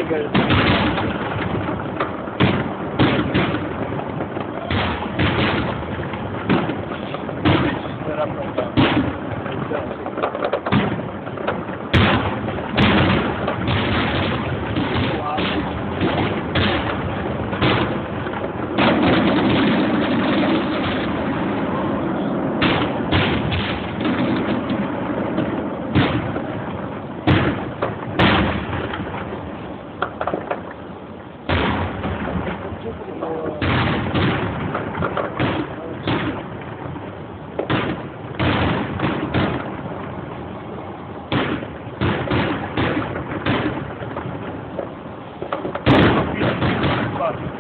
ain't good. Set up right there.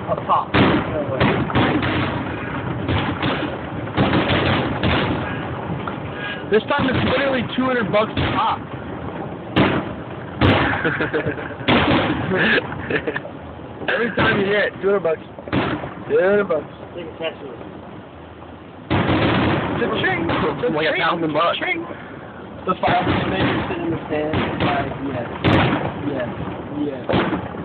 A pop. This time it's literally $200 a pop. Every time you hit, $200. $200. Take a test of it. Cha-ching! Like $1,000. The 5 minutes sitting in the stand. Yes. Yes. Yes.